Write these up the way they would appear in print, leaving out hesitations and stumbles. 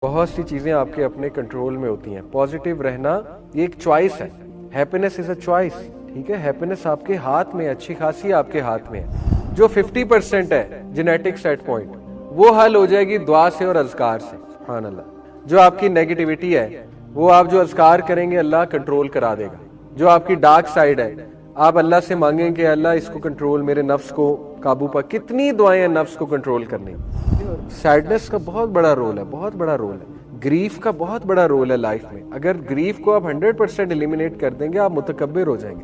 بہت سی چیزیں آپ کے اپنے کنٹرول میں ہوتی ہیں. پازیٹیو رہنا یہ ایک چوائس ہے. Happiness is a choice. ٹھیک ہے, ہیپینس آپ کے ہاتھ میں, اچھی خاصی آپ کے ہاتھ میں ہے. جو 50% ہے جینیٹک سیٹ پوائنٹ, وہ حل ہو جائے گی دعا سے اور اذکار سے. سبحان اللہ. جو آپ کی نیگیٹیوٹی ہے وہ آپ جو اذکار کریں گے اللہ کنٹرول کرا دے گا. جو آپ کی ڈارک سائڈ ہے آپ اللہ سے مانگیں کہ اللہ اس کو کنٹرول, میرے نفس کو قابو پا. کتنی دعائیں ہیں نفس کو کنٹرول کرنے. سیڈنس کا بہت بڑا رول ہے, بہت بڑا رول ہے. گریف کا بہت بڑا رول ہے لائف میں. اگر گریف کو آپ 100% ایلیمینیٹ کر دیں گے آپ متکبر ہو جائیں گے.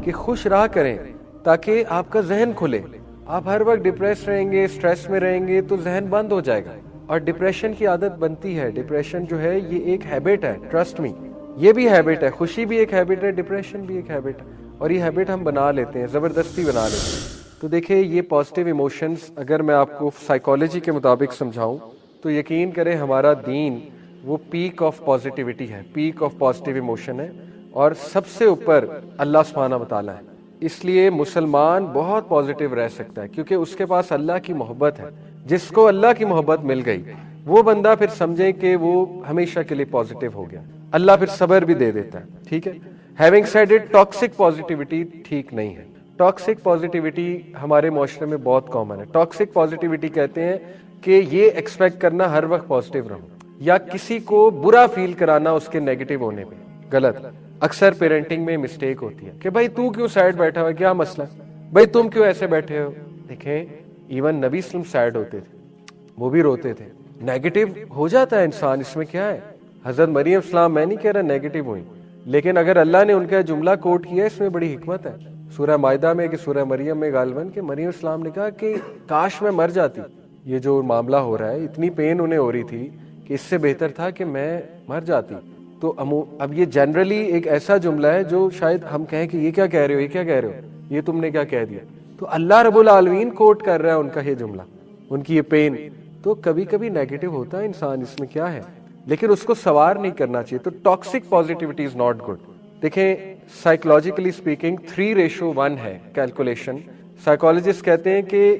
کہ خوش رہا کریں تاکہ آپ کا ذہن کھلے. آپ ہر وقت ڈپریس رہیں گے, اسٹریس میں رہیں گے تو ذہن بند ہو جائے گا اور ڈپریشن کی عادت بنتی ہے. ڈپریشن جو ہے یہ ایک ہیبٹ ہے, ٹرسٹ می. یہ بھی ہیبٹ ہے, خوشی بھی ایک ہیبٹ ہے, ڈپریشن بھی ایک ہیبٹ ہے. اور یہ ہیبٹ ہم بنا لیتے ہیں, زبردستی بنا لیتے ہیں. تو دیکھیں یہ پازیٹیو ایموشنز اگر میں آپ کو سائیکالوجی کے مطابق سمجھاؤں تو یقین کریں ہمارا دین وہ پیک آف پازیٹیوٹی ہے, پیک آف پازیٹیو ایموشن ہے, اور سب سے اوپر اللہ سبحانہ وتعالی ہے. اس لیے مسلمان بہت پازیٹیو رہ سکتا ہے کیونکہ اس کے پاس اللہ کی محبت ہے. جس کو اللہ کی محبت مل گئی وہ بندہ پھر سمجھے کہ وہ ہمیشہ کے لیے پازیٹیو ہو گیا. اللہ پھر صبر بھی دے دیتا ہے. ٹھیک ہے. Having said it, toxic positivity ٹھیک نہیں ہے. ٹاکسک پازیٹیوٹی ہمارے معاشرے میں بہت کامن ہے. ٹاکسک پازیٹیوٹی کہتے ہیں کہ یہ ایکسپیکٹ کرنا ہر وقت پازیٹیو رہو, یا کسی کو برا فیل کرانا اس کے نیگیٹو ہونے پہ. غلط. اکثر پیرنٹنگ میں مسٹیک ہوتی ہے کہ بھائی تو کیوں سیڈ بیٹھا ہوا ہے, کیا مسئلہ, بھائی تم کیوں ایسے بیٹھے ہو. دیکھیں ایون نبی اسلم سیڈ ہوتے تھے, وہ بھی روتے تھے. نیگیٹو ہو جاتا ہے انسان, اس میں کیا ہے. حضرت مریم السلام, میں نہیں کہہ رہا نیگیٹو ہوئی, لیکن اگر اللہ نے ان کا جملہ کوٹ کیا اس میں بڑی حکمت ہے. سورہ مائدہ میں کہ سورہ مریم میں غالباً کہ مریم السلام نے کہا کہ کاش میں مر جاتی. یہ جو معاملہ ہو رہا ہے اتنی پین انہیں ہو رہی تھی کہ اس سے بہتر تھا کہ میں مر جاتی. تو اب یہ جنرلی ایک ایسا جملہ ہے جو شاید ہم کہیں کہ یہ کیا کہہ رہے ہو, یہ کیا کہہ رہے ہو, یہ تم نے کیا کہہ دیا. تو اللہ رب العالمین کوٹ کر رہا ہے ان کا یہ جملہ, ان کی یہ پین. تو کبھی کبھی نیگیٹو ہوتا ہے انسان, اس میں کیا ہے, لیکن اس کو سوار نہیں کرنا چاہیے. تو toxic positivity is not good. دیکھیں سائیکولوجیکلی اسپیکنگ 3:1 ہے کیلکولیشن. سائیکولوجسٹ کہتے ہیں کہ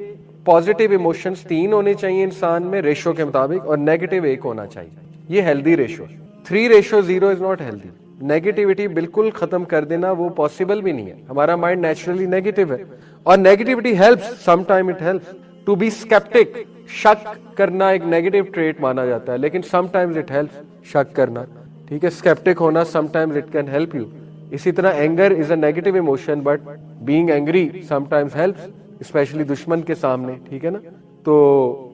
پازیٹیو ایموشنز 3 ہونے چاہیے انسان میں ریشو کے مطابق, اور نیگیٹو 1 ہونا چاہیے. یہ healthy ratio. 3:0 is not healthy. Negativity بالکل ختم کر دینا وہ پاسبل بھی نہیں ہے. ہمارا مائنڈ نیچرلی نیگیٹو ہے, اور negativity helps, some time it helps to be sceptical. شک کرنا ایک نیگیٹو ٹریٹ مانا جاتا ہے, لیکن سم ٹائمز اٹ ہیلپس شک کرنا. ٹھیک ہے, اسکیپٹک ہونا sometimes it can help you. اسی طرح anger is a negative emotion, but being angry sometimes helps, especially دشمن کے سامنے. ٹھیک ہے نا. تو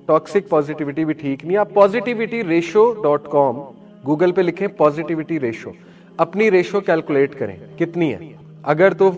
ٹاکسک پازیٹیوٹی بھی ٹھیک نہیں. آپ positivityratio.com گوگل پہ لکھیں پازیٹیوٹی ریشو, اپنی ریشو کیلکولیٹ کریں کتنی ہے. اگر تو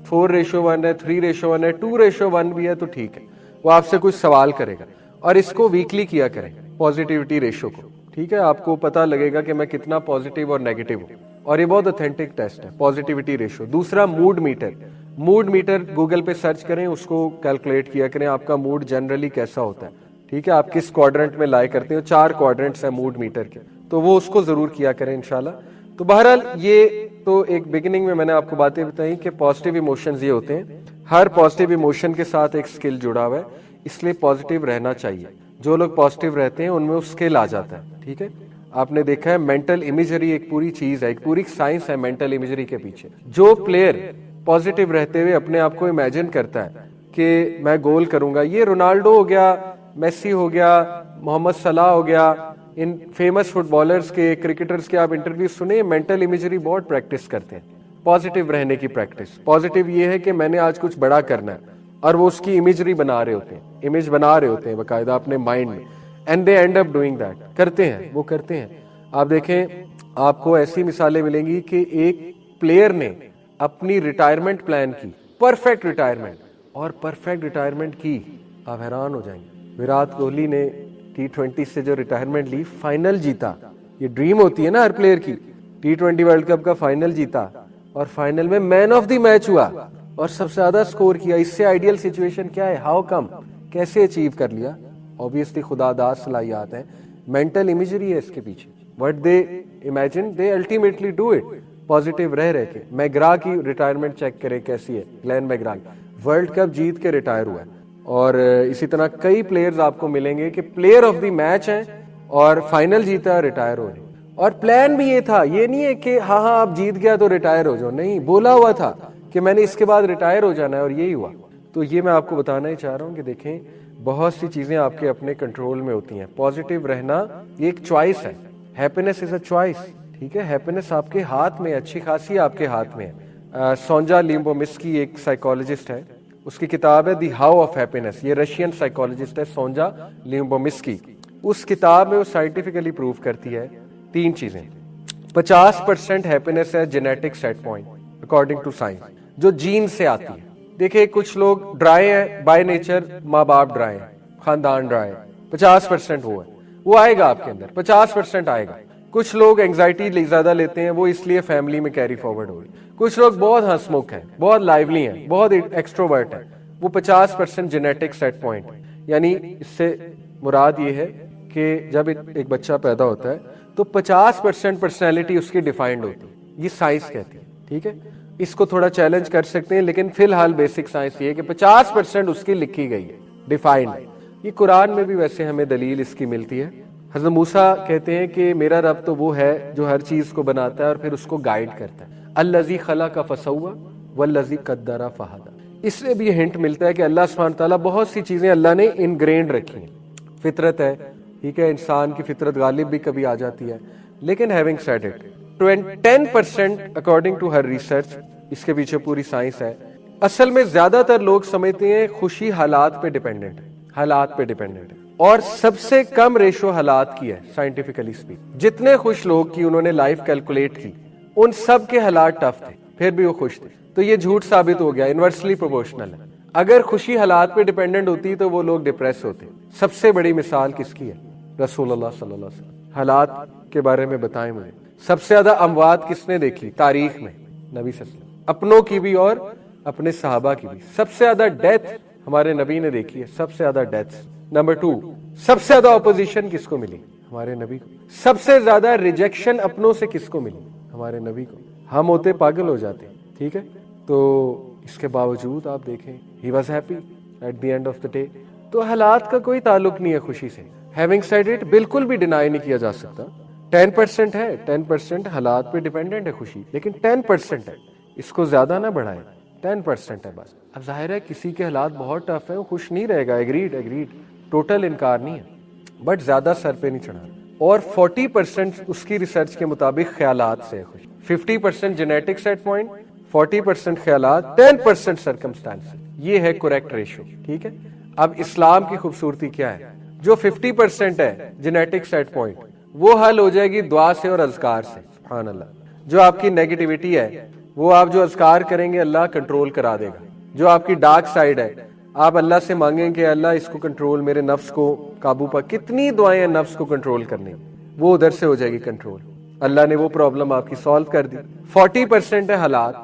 4:1 ہے, 3:1 ہے, 2:1 بھی ہے تو ٹھیک ہے. وہ آپ سے کچھ سوال کرے گا, اور اس کو ویکلی کیا کریں پازیٹیوٹی ریشو کو. ٹھیک ہے, آپ کو پتا لگے گا کہ میں کتنا پازیٹیو اور نیگیٹو ہوں, اور یہ بہت اوتھینٹک ٹیسٹ ہے پازیٹیوٹی ریشو. دوسرا mood meter. Mood meter Google پہ سرچ کریں, اس کو کیلکولیٹ کیا کریں آپ کا موڈ جنرلی کیسا ہوتا ہے. ٹھیک ہے, آپ کس کوادرنٹ میں لائے کرتے ہیں. 4 کوادرنٹس ہیں موڈ میٹر کے, تو وہ اس کو ضرور کیا کریں انشاءاللہ. تو بہرحال یہ تو ایک بگننگ میں نے آپ کو باتیں بتائیں کہ پازیٹیو ایموشنز یہ ہوتے ہیں. ہر پازیٹیو ایموشن کے ساتھ ایک سکل جڑا ہوا ہے, اس لیے پازیٹیو رہنا چاہیے. جو لوگ پازیٹیو رہتے ہیں ان میں وہ سکل آ جاتا ہے. ٹھیک ہے, آپ نے دیکھا ہے مینٹل امیجری ایک پوری چیز ہے, ایک پوری سائنس ہے مینٹل امیجری کے پیچھے. جو پلیئر پازیٹیو رہتے ہوئے اپنے آپ کو امیجن کرتا ہے کہ میں گول کروں گا, یہ رونالڈو ہو گیا, میسی ہو گیا, محمد صلاح ہو گیا, ان فیمس فٹ بالرز کے, کرکٹرز کے آپ انٹرویو سنیں, مینٹل امیجری بہت پریکٹس کرتے ہیں. پازیٹیو رہنے کی پریکٹس. پازیٹیو یہ ہے کہ میں نے آج کچھ بڑا کرنا ہے, اور وہ اس کی امیجری بنا رہے ہوتے ہیں, امیج بنا رہے ہوتے ہیں باقاعدہ اپنے مائنڈ میں, and they and up doing that. کرتے ہیں, وہ کرتے ہیں. آپ دیکھیں آپ کو ایسی مثالیں ملیں گی کہ ایک پلیئر نے اپنی ریٹائرمنٹ پلان کی, پرفیکٹ ریٹائرمنٹ, اور پرفیکٹ ریٹائرمنٹ کی, آپ حیران ہو جائیں گے. وراٹ کوہلی نے T20 سے جو ریٹائرمنٹ لی, فائنل جیتا. یہ ڈریم ہوتی ہے نا ہر پلیئر کی, T20 ورلڈ کپ کا فائنل جیتا, اور فائنل میں مین آف دی میچ ہوا, اور سب سے زیادہ سکور کیا. اس سے آئیڈیل سچویشن کیا ہے, ہاؤ کم, کیسے اچیو کر لیا. obviously خدا داد صلاحیات ہیں, مینٹل امیجری ہے اس کے پیچھے. what they imagine they ultimately do it. Positive رہ کے. میگرا کی ریٹائرمنٹ چیک کرے کیسی ہے, گلین میگرا ورلڈ کپ جیت کے ریٹائر ہوا ہے. اور اسی طرح کئی پلیئرز آپ کو ملیں گے کہ پلیئر آف دی میچ ہیں, اور فائنل جیتا اور ریٹائر ہو رہے. اور پلان بھی یہ تھا, یہ نہیں ہے کہ ہاں آپ جیت گیا تو ریٹائر ہو جاؤ, نہیں, بولا ہوا تھا کہ میں نے اس کے بعد ریٹائر ہو جانا ہے, اور یہی ہوا. تو یہ میں آپ کو بتانا ہی چاہ رہا ہوں کہ دیکھیں بہت سی چیزیں آپ کے اپنے کنٹرول میں ہوتی ہیں. پازیٹیو رہنا یہ ایک چوائس ہے. ہیپینس از اے چوائس, ٹھیک ہے. ہیپینس آپ کے ہاتھ میں, اچھی خاصی آپ کے ہاتھ میں ہے. سونجا لیمبومسکی ایک سائیکالوجسٹ ہے, اس کی کتاب ہے دی ہاؤ آف ہیپینس. یہ رشین سائیکالوجسٹ ہے سونجا لیمبومسکی. اس کتاب میں وہ سائنٹیفکلی پروو کرتی ہے 3 چیزیں. 50% ہیپینس ہے genetic set point according to science, جو جین سے آتی ہے. دیکھیں کچھ لوگ ڈرائی ہیں بائی نیچر, ماں باپ ڈرائی ہیں, خاندان ڈرائی, 50% وہ ہے, وہ آئے گا آپ کے اندر, 50% آئے گا. کچھ لوگ انگزائٹی زیادہ لیتے ہیں, وہ اس لیے فیملی میں کیری فارورڈ ہوگی. کچھ لوگ بہت ہنس مکھ ہیں, بہت لائیولی ہیں, بہت ایکسٹروورٹ ہیں, وہ 50% جینیٹک سیٹ پوائنٹ. یعنی اس سے مراد یہ ہے کہ جب ایک بچہ پیدا ہوتا ہے تو 50% پرسنالٹی اس کی ڈیفائنڈ ہوتی ہے. یہ سائنس کہتی ہے, ٹھیک ہے. اس کو تھوڑا چیلنج کر سکتے ہیں, لیکن فی الحال بیسک سائنس یہ ہے کہ 50% اس کی لکھی گئی ہے, ڈیفائنڈ. یہ قرآن میں بھی ویسے ہمیں دلیل اس کی ملتی ہے. حضرت موسیٰ کہتے ہیں کہ میرا رب تو وہ ہے جو ہر چیز کو بناتا ہے اور پھر اس کو گائیڈ کرتا ہے. الذی خلق فسوی والذی قدر فہدی. اس سے بھی یہ ہنٹ ملتا ہے کہ اللہ سبحانہ تعالیٰ بہت سی چیزیں اللہ نے انگرینڈ رکھی ہیں. فطرت ہے, ٹھیک ہے, انسان کی فطرت غالب بھی کبھی آ جاتی ہے. لیکن having said it, 10% according to her research, اس کے پیچھے پوری سائنس ہے. اصل میں زیادہ تر لوگ سمجھتے ہیں خوشی حالات پہ ڈیپینڈنٹ ہے, حالات پہ ڈیپینڈنٹ ہے, اور سب سے کم ریشو حالات کی ہے. سائنٹیفکلی اسپیک, جتنے خوش لوگ کی انہوں نے لائف کیلکولیٹ کی, ان سب کے حالات ٹف تھے, پھر بھی وہ خوش تھے. تو یہ جھوٹ ثابت ہو گیا, انورسلی پروپورشنل ہے. اگر خوشی حالات پہ ڈیپینڈنٹ ہوتی تو وہ لوگ ڈپریس ہوتے. سب سے بڑی مثال کس کی ہے؟ رسول اللہ صلی اللہ علیہ وسلم. حالات کے بارے میں بتائیں مجھے, سب سے زیادہ اموات کس نے دیکھی تاریخ میں؟ نبی صلی اللہ علیہ وسلم. اپنوں کی بھی اور اپنے صحابہ کی بھی. سب سے زیادہ ڈیتھ ہمارے نبی نے دیکھی ہے, سب سے زیادہ ڈیتھ. نمبر 2, سب سے زیادہ اپوزیشن کس کو ملی؟ ہمارے نبی کو. سب سے زیادہ ریجیکشن اپنوں سے کس کو ملی؟ ہمارے نبی کو. ہم ہوتے پاگل ہو جاتے, ٹھیک ہے. تو اس کے باوجود آپ دیکھیں he was happy at the end of the day. تو حالات کا کوئی تعلق نہیں ہے خوشی سے. ہیونگ سیڈ اٹ, بالکل بھی ڈینائی نہیں کیا جا سکتا. 10% ہے, 10% حالات پہ ڈیپینڈنٹ ہے خوشی, لیکن 10% ہے, اس کو زیادہ نہ بڑھائیں. 10% ہے بس. اب ظاہر ہے کسی کے حالات بہت ٹف ہیں, وہ خوش نہیں رہے گا, ایگریڈ, ٹوٹل انکار نہیں ہے, بٹ زیادہ سر پہ نہیں چڑھا. اور 40% اس کی ریسرچ کے مطابق خیالات سے ہے خوشی. 50% جینیٹک سیٹ پوائنٹ, 40% خیالات, 10% سرکمسٹانس. یہ ہے کریکٹ ریشو, ٹھیک ہے. اب اسلام کی خوبصورتی کیا ہے؟ جو 50% ہے جینیٹک سیٹ پوائنٹ, وہ حل ہو جائے گی دعا سے اور اذکار سے. سبحان اللہ. جو آپ کی نیگیٹیوٹی ہے وہ آپ جو اذکار کریں گے اللہ کنٹرول کرا دے گا. جو آپ کی ڈارک سائیڈ ہے آپ اللہ سے مانگیں کہ اللہ اس کو کنٹرول, میرے نفس کو قابو پا. کتنی دعائیں ہیں نفس کو کنٹرول کرنے, وہ ادھر سے ہو جائے گی کنٹرول. اللہ نے وہ پرابلم آپ کی سالو کر دی. 40% ہے حالات,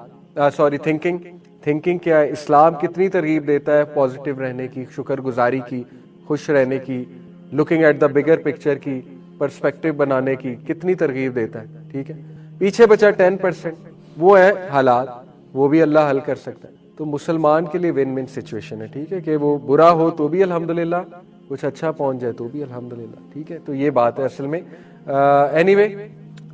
تھنکنگ. تھنکنگ کیا ہے؟ اسلام کتنی ترغیب دیتا ہے پازیٹیو رہنے کی, شکر گزاری کی, خوش رہنے کی, looking at the bigger picture کی, پرسپیکٹو بنانے کی, کتنی ترغیب دیتا ہے, ٹھیک ہے. پیچھے بچا 10%, وہ ہے حالات, وہ بھی اللہ حل کر سکتا ہے. تو مسلمان کے لیے ون ون سچویشن ہے, ٹھیک ہے, کہ وہ برا ہو تو بھی الحمدللہ, کچھ اچھا پہنچ جائے تو بھی الحمدللہ, ٹھیک ہے. تو یہ بات ہے اصل میں. اینی وے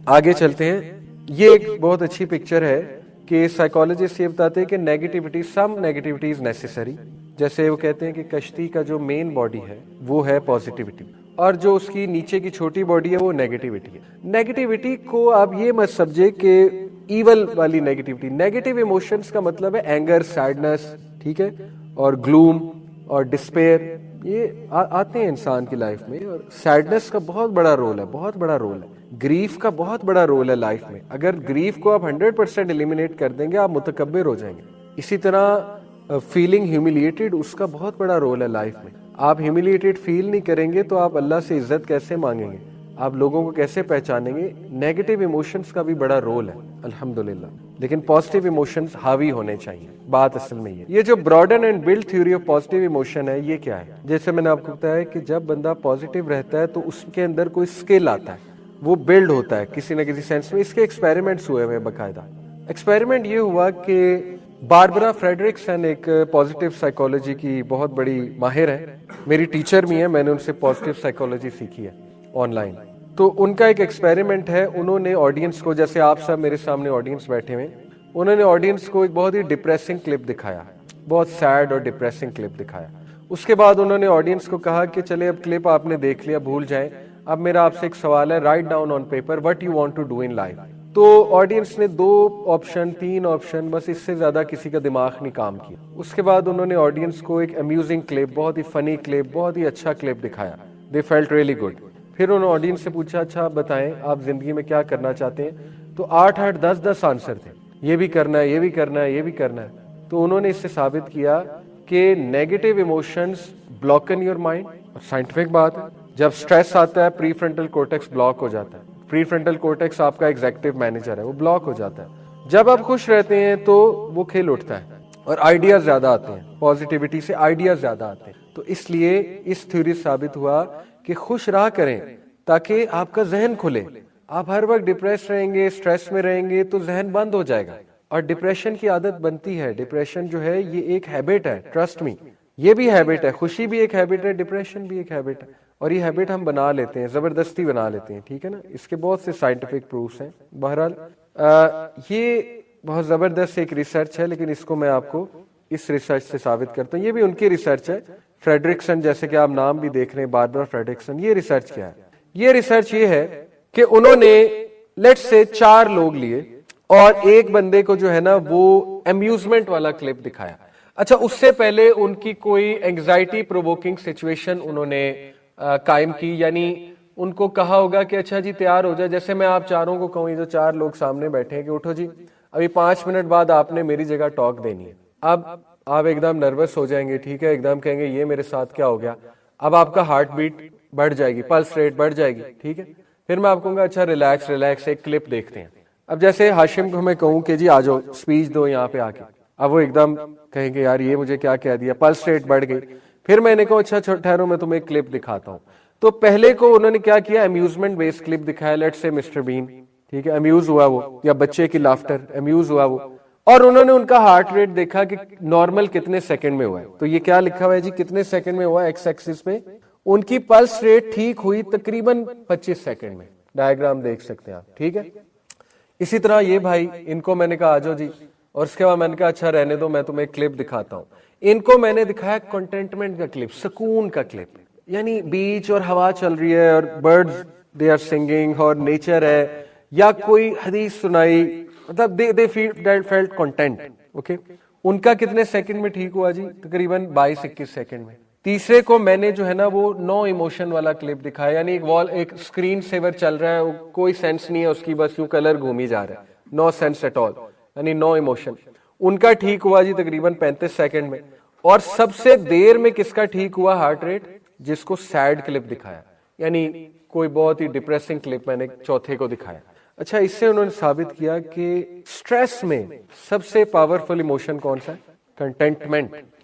آگے چلتے ہیں. یہ ایک بہت اچھی پکچر ہے کہ سائیکالوجسٹ یہ بتاتے ہیں کہ نیگیٹیوٹی, سم نیگیٹیوٹی از نیسیسری. جیسے وہ کہتے ہیں کہ کشتی کا جو مین باڈی ہے وہ ہے پازیٹیوٹی, اور جو اس کی نیچے کی چھوٹی باڈی ہے وہ نیگیٹیوٹی ہے. نیگیٹیوٹی کو آپ یہ مت سمجھے کہ ایول والی نیگیٹیوٹی. نیگیٹیو ایموشنز کا مطلب ہے اینگر, سیڈنس, ٹھیک ہے, اور گلوم اور ڈسپیئر. یہ آتے ہیں انسان کی لائف میں, اور سیڈنس کا بہت بڑا رول ہے, بہت بڑا رول ہے. گریف کا بہت بڑا رول ہے لائف میں. اگر گریف کو آپ 100% ایلیمینیٹ کر دیں گے آپ متکبر ہو جائیں گے. اسی طرح فیلنگ ہیوملیٹڈ, اس کا بہت بڑا رول ہے لائف میں. آپ ہیوملیٹڈ فیل نہیں کریں گے تو آپ اللہ سے عزت کیسے مانگیں گے, آپ لوگوں کو کیسے پہچانیں گے. نیگیٹو ایموشنز کا بھی بڑا رول ہے الحمدللہ, لیکن پازیٹیو ایموشنز حاوی ہونے چاہیے. بات اصل میں یہ جو broaden and build theory of positive emotion ہے, یہ کیا ہے؟ جیسے میں نے آپ کو بتایا کہ جب بندہ پازیٹیو رہتا ہے تو اس کے اندر کوئی اسکل آتا ہے, وہ بلڈ ہوتا ہے کسی نہ کسی سینس میں. اس کے ایکسپیریمنٹس ہوئے ہیں باقاعدہ. ایکسپیریمنٹ یہ ہوا کہ باربرا فریڈرکسن ایک پازیٹیو سائیکالوجی کی بہت بڑی ماہر ہے, میری ٹیچر بھی ہیں, میں نے ان سے پازیٹیو سائیکالوجی سیکھی ہے. On line. تو ان کا ایک ایکسپیریمنٹ ہے, انہوں نے آڈینس کو, جیسے آپ سب میرے سامنے آڈینس بیٹھے ہوئے, انہوں نے آڈینس کو ایک بہت ہی ڈپریسنگ کلپ دکھایا, بہت سیڈ اور ڈپریسنگ کلپ دکھایا. اس کے بعد انہوں نے آڈینس کو کہا کہ چلے اب کلپ آپ نے دیکھ لیا, بھول جائیں, اب میرا آپ سے ایک سوال ہے, write down on paper what you want to do in life. تو آڈینس نے 2 آپشن 3 آپشن, بس اس سے زیادہ کسی کا دماغ نہیں کام کیا. اس کے بعد انہوں نے آڈینس کو ایک امیوزنگ کلپ, بہت ہی فنی کلپ, بہت ہی اچھا کلپ دکھایا. They felt really good. پھر انہوں نے آڈینس سے پوچھا اچھا آپ بتائیں آپ زندگی میں کیا کرنا چاہتے ہیں. تو 8 10 آنسر تھے, یہ بھی کرنا ہے, یہ بھی کرنا ہے, یہ بھی کرنا ہے. تو انہوں نے اس سے ثابت کیا کہ negative emotions block in your mind. اور سائنٹیفک بات ہے, جب سٹریس آتا ہے پری فرنٹل کورٹیکس بلاک ہو جاتا ہے. پری فرنٹل کورٹیکس آپ کا ایگزیکٹو مینیجر ہے, وہ بلاک ہو جاتا ہے. جب آپ خوش رہتے ہیں تو وہ کھل اٹھتا ہے اور آئیڈیاز زیادہ آتے ہیں, پازیٹیوٹی سے آئیڈیاز زیادہ آتے ہیں. تو اس لیے اس تھیوری ثابت ہوا کہ خوش رہا کریں تاکہ آپ کا ذہن کھلے. آپ ہر وقت ڈپریس رہیں گے, اسٹریس میں رہیں گے تو ذہن بند ہو جائے گا اور ڈپریشن کی عادت بنتی ہے. ڈپریشن جو ہے یہ ایک ہیبٹ ہے, ٹرسٹ می, یہ بھی ہیبٹ ہے. خوشی بھی ایک ہیبٹ ہے, ڈپریشن بھی ایک ہیبٹ ہے. اور یہ ہیبٹ ہم بنا لیتے ہیں, زبردستی بنا لیتے ہیں, ٹھیک ہے نا. اس کے بہت سے سائنٹیفک پروفس ہیں. بہرحال یہ بہت زبردست ایک ریسرچ ہے, لیکن اس کو میں آپ کو اس ریسرچ سے ثابت کرتا ہوں. یہ بھی ان کی ریسرچ ہے, فریڈرکسن, جیسے کہ آپ نام بھی دیکھ رہے ہیں, باربرا فریڈرکسن. یہ ریسرچ کیا ہے؟ یہ ریسرچ یہ ہے کہ انہوں نے لیٹ سے 4 لوگ لیے اور ایک بندے کو جو ہے نا وہ امیوزمنٹ والا کلپ دکھایا. اچھا, اس سے پہلے ان کی کوئی اینگزائٹی پرووکنگ سچویشن انہوں نے قائم کی, یعنی ان کو کہا ہوگا کہ اچھا جی تیار ہو جائے. جیسے میں آپ چاروں کو کہوں, یہ جو 4 لوگ سامنے بیٹھے ہیں, کہ اٹھو جی ابھی 5 منٹ بعد آپ نے میری جگہ ٹاک دینی ہے. اب آپ ایک دم نروس ہو جائیں گے, ٹھیک ہے, ایک دم کہیں گے یہ میرے ساتھ کیا ہو گیا. اب آپ کا ہارٹ بیٹ بڑھ جائے گی, پلس ریٹ بڑھ جائے گی, ٹھیک ہے. پھر میں آپ کہوں گا اچھا ریلیکس ریلیکس, ایک کلپ دیکھتے ہیں. اب جیسے ہاشم کو میں کہوں کہ جی آ جاؤ اسپیچ دو یہاں پہ آ کے, اب وہ ایک دم کہیں گے یار یہ مجھے کیا کہہ دیا, پلس ریٹ بڑھ گئی. پھر میں نے کہا اچھا ٹھہرو میں تمہیں ایک کلپ دکھاتا ہوں. تو پہلے کو انہوں نے کیا کیا, امیوزمنٹ بیس کلپ دکھایا, لیٹ سے مسٹر بین, ٹھیک ہے, امیوز ہوا وہ, یا بچے کی لافٹر, امیوز ہوا وہ. اور انہوں نے ان کا ہارٹ ریٹ دیکھا کہ نارمل کتنے سیکنڈ میں ہوا ہے. تو یہ کیا لکھا ہوا ہے جی, کتنے سیکنڈ میں ہوا, ایکس ایکسس پہ. ان کی پلس ریٹ ٹھیک ہوئی تقریباً 25 سیکنڈ میں. ڈائیگرام دیکھ سکتے ہیں آپ, ٹھیک ہے. اسی طرح یہ بھائی, ان کو میں نے کہا آجو جی, اور اس کے بعد میں نے کہا اچھا رہنے دو, میں تمہیں کلپ دکھاتا ہوں. ان کو میں نے دکھایا کنٹینٹمنٹ کا کلپ, سکون کا کلپ, یعنی بیچ اور ہوا چل رہی ہے اور برڈز دے آر سنگنگ اور نیچر ہے, یا کوئی حدیث سنائی, مطلب دے فیلٹ کنٹینٹ. اوکے, ان کا کتنے سیکنڈ میں ٹھیک ہوا جی, تقریباً 22-21 سیکنڈ میں. تیسرے کو میں نے جو ہے نا وہ نو ایموشن والا کلپ دکھایا, یعنی ایک اسکرین سیور چل رہا ہے, کوئی سینس نہیں ہے اس کی, بس یوں کلر گھومی جا رہا ہے, نو سینس ایٹ آل, یعنی نو ایموشن. ان کا ٹھیک ہوا جی تقریباً 35 سیکنڈ میں. اور سب سے دیر میں کس کا ٹھیک ہوا ہارٹ ریٹ, جس کو سیڈ کلپ دکھایا, یعنی کوئی بہت ہی ڈپریسنگ کلپ میں نے چوتھے کو دکھایا. اچھا, اس سے انہوں نے ثابت کیا کہ سٹریس میں سب سے پاورفل ایموشن کون سا ہے,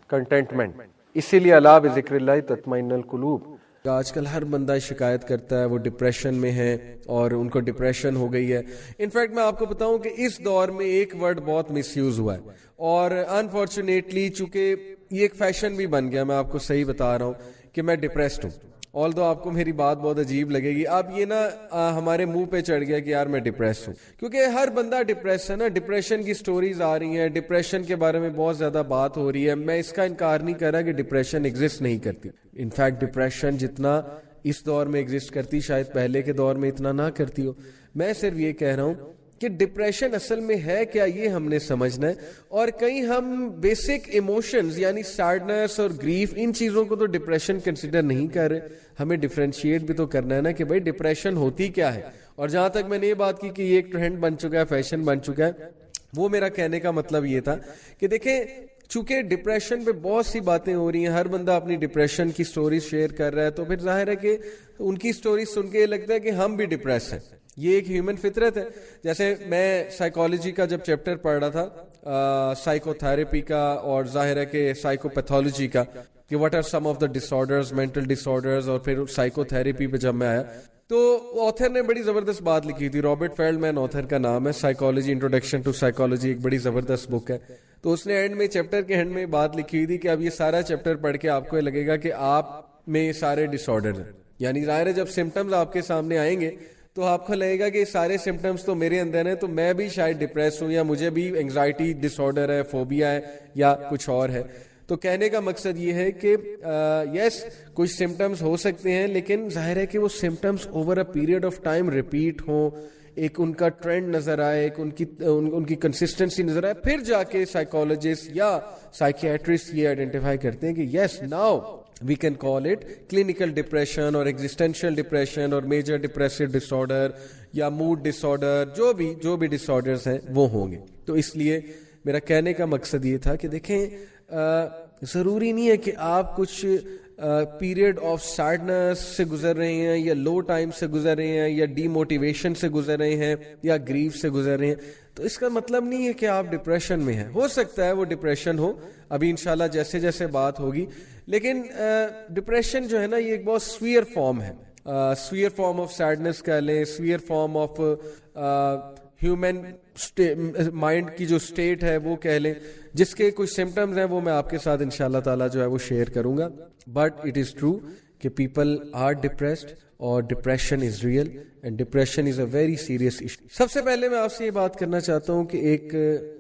کنٹینٹمنٹ. اسی لیے الا بذکر اللہ تطمئن القلوب. آج کل ہر بندہ شکایت کرتا ہے وہ ڈپریشن میں ہے اور ان کو ڈپریشن ہو گئی ہے. انفیکٹ میں آپ کو بتاؤں کہ اس دور میں ایک ورڈ بہت مس یوز ہوا ہے, اور انفارچونیٹلی چونکہ یہ ایک فیشن بھی بن گیا, میں آپ کو صحیح بتا رہا ہوں کہ میں ڈپریسڈ ہوں. آلدو آپ کو میری بات بہت عجیب لگے گی, اب یہ نا ہمارے منہ پہ چڑھ گیا کہ یار میں ڈپریس ہوں, کیونکہ ہر بندہ ڈپریس ہے نا. ڈپریشن کی سٹوریز آ رہی ہیں, ڈپریشن کے بارے میں بہت زیادہ بات ہو رہی ہے. میں اس کا انکار نہیں کر رہا کہ ڈپریشن ایگزسٹ نہیں کرتی. انفیکٹ ڈپریشن جتنا اس دور میں ایگزسٹ کرتی, شاید پہلے کے دور میں اتنا نہ کرتی ہو. میں صرف یہ کہہ رہا ہوں کہ ڈپریشن اصل میں ہے کیا, یہ ہم نے سمجھنا ہے. اور کہیں ہم بیسک ایموشنز یعنی سیڈنس اور گریف, ان چیزوں کو تو ڈپریشن کنسیڈر نہیں کر رہے. ہمیں ڈیفرینشیٹ بھی تو کرنا ہے نا کہ بھائی ڈپریشن ہوتی کیا ہے. اور جہاں تک میں نے یہ بات کی کہ یہ ایک ٹرینڈ بن چکا ہے, فیشن بن چکا ہے, وہ میرا کہنے کا مطلب یہ تھا کہ دیکھیں چونکہ ڈپریشن پہ بہت سی باتیں ہو رہی ہیں, ہر بندہ اپنی ڈپریشن کی سٹوریز شیئر کر رہا ہے, تو پھر ظاہر ہے کہ ان کی سٹوریز سن کے یہ لگتا ہے کہ ہم بھی ڈپریس ہیں. یہ ایک ہیومن فطرت ہے. جیسے میں سائیکالوجی کا جب چیپٹر پڑھ رہا تھا, سائیکو تھراپی کا, اور ظاہر ہے کہ سائیکو پیتھولوجی کا, کہ what are some of the disorders, mental disorders, اور پھر سائیکو تھراپی پہ جب میں آیا تو آتھر نے بڑی زبردست بات لکھی تھی. رابرٹ فیلڈمین آتھر کا نام ہے, سائیکالوجی انٹروڈکشن ٹو سائیکالوجی, ایک بڑی زبردست بک ہے. تو اس نے اینڈ میں, چیپٹر کے اینڈ میں بات لکھی تھی کہ اب یہ سارا چیپٹر پڑھ کے آپ کو لگے گا کہ آپ میں یہ سارے ڈس آرڈر ہیں, یعنی ظاہر ہے جب سمٹمز آپ کے سامنے آئیں گے تو آپ کو لگے گا کہ سارے سمٹمز تو میرے اندر ہیں، تو میں بھی شاید ڈپریس ہوں، یا مجھے بھی انگزائٹی ڈس آرڈر ہے، فوبیا ہے، یا کچھ اور ہے. تو کہنے کا مقصد یہ ہے کہ یس کچھ سمٹمز ہو سکتے ہیں، لیکن ظاہر ہے کہ وہ symptoms over a period of time repeat ہوں، ایک ان کا ٹرینڈ نظر آئے، ایک ان کی کنسسٹنسی نظر آئے، پھر جا کے سائیکالوجسٹ یا سائیکیٹرسٹ یہ آئیڈینٹیفائی کرتے ہیں کہ yes now we can call it clinical depression اور ایگزسٹینشیل ڈپریشن اور میجر ڈپریسو ڈس آرڈر یا موڈ ڈس آرڈر، جو بھی ڈس آرڈرز ہیں وہ ہوں گے. تو اس لیے میرا کہنے کا مقصد یہ تھا کہ دیکھیں ضروری نہیں ہے کہ آپ کچھ پیریڈ آف سیڈنس سے گزر رہے ہیں، یا لو ٹائم سے گزر رہے ہیں، یا ڈی موٹیویشن سے گزر رہے ہیں، یا گریف سے گزر رہے ہیں، تو اس کا مطلب نہیں ہے کہ آپ ڈپریشن میں ہیں. ہو سکتا ہے وہ ڈپریشن ہو، ابھی انشاءاللہ جیسے جیسے بات ہوگی، لیکن ڈپریشن جو ہے نا یہ ایک بہت سویئر فارم ہے. سویئر فارم آف سیڈنس کہہ لیں، severe form of human mind کی جو سٹیٹ ہے وہ کہہ لیں، جس کے کچھ سمٹمز ہیں وہ میں آپ کے ساتھ انشاءاللہ تعالیٰ جو ہے وہ شیئر کروں گا. بٹ اٹ از ٹرو کہ پیپل آر ڈپریسڈ، اور depression is real and depression is a very serious issue. سب سے پہلے میں آپ سے یہ بات کرنا چاہتا ہوں کہ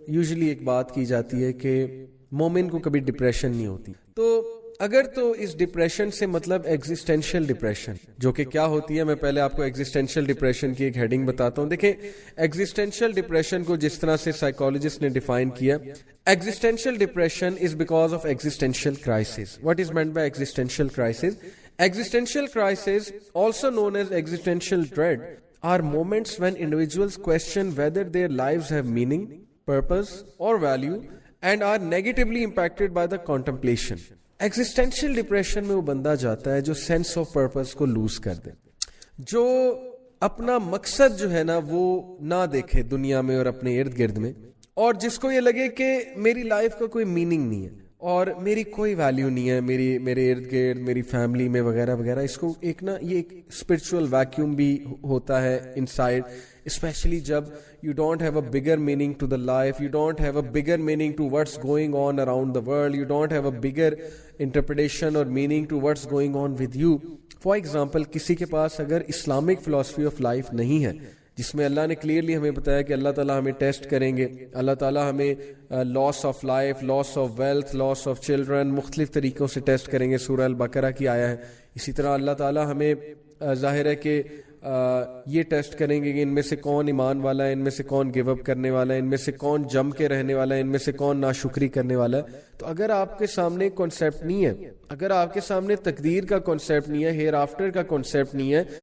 یوزلی ایک بات کی جاتی ہے کہ مومن کو کبھی ڈپریشن نہیں ہوتی. تو اگر تو اس ڈپریشن سے مطلب ایگزسٹینشیل ڈپریشن، جو کہ کیا ہوتی ہے، میں پہلے آپ کو ایگزسٹینشیل ڈپریشن کی ایک ہیڈنگ بتاتا ہوں. دیکھیں ایگزسٹینشیل ڈپریشن کو جس طرح سے سائیکالوجسٹ نے ڈیفائن کیا، existential depression is because of existential crisis. What is meant by existential crisis? Existential crises, also known as existential dread, are moments when individuals question whether their lives have meaning, purpose, or value, and are negatively impacted by the contemplation. Existential depression میں وہ بندہ جاتا ہے جو sense of purpose کو lose کر دے، جو اپنا مقصد جو ہے نا وہ نہ دیکھے دنیا میں اور اپنے ارد گرد میں، اور جس کو یہ لگے کہ میری لائف کا کوئی میننگ نہیں ہے اور میری کوئی ویلیو نہیں ہے میرے ارد گرد، میری فیملی میں وغیرہ وغیرہ. اس کو ایک نا یہ ایک اسپرچول ویکیوم بھی ہوتا ہے انسائڈ، اسپیشلی جب you don't have a bigger meaning to the life, you don't have a bigger meaning to what's going on around the world, you don't have a bigger interpretation اور meaning to what's going on with you. For example کسی کے پاس اگر Islamic philosophy of life نہیں ہے، جس میں اللہ نے clearly ہمیں بتایا کہ اللہ تعالیٰ ہمیں ٹیسٹ کریں گے، اللہ تعالیٰ ہمیں loss of life, loss of wealth, loss of children مختلف طریقوں سے ٹیسٹ کریں گے، سورہ البقرہ کی آیا ہے. اسی طرح اللہ تعالیٰ ہمیں ظاہر ہے کہ یہ ٹیسٹ کریں گے کہ ان میں سے کون ایمان والا ہے، ان میں سے کون گیو اپ کرنے والا ہے، ان میں سے کون جم کے رہنے والا ہے، ان میں سے کون ناشکری کرنے والا ہے. تو اگر آپ کے سامنے کانسیپٹ نہیں ہے، اگر آپ کے سامنے تقدیر کا کانسیپٹ نہیں ہے، ہیئر آفٹر کا کانسیپٹ نہیں ہے،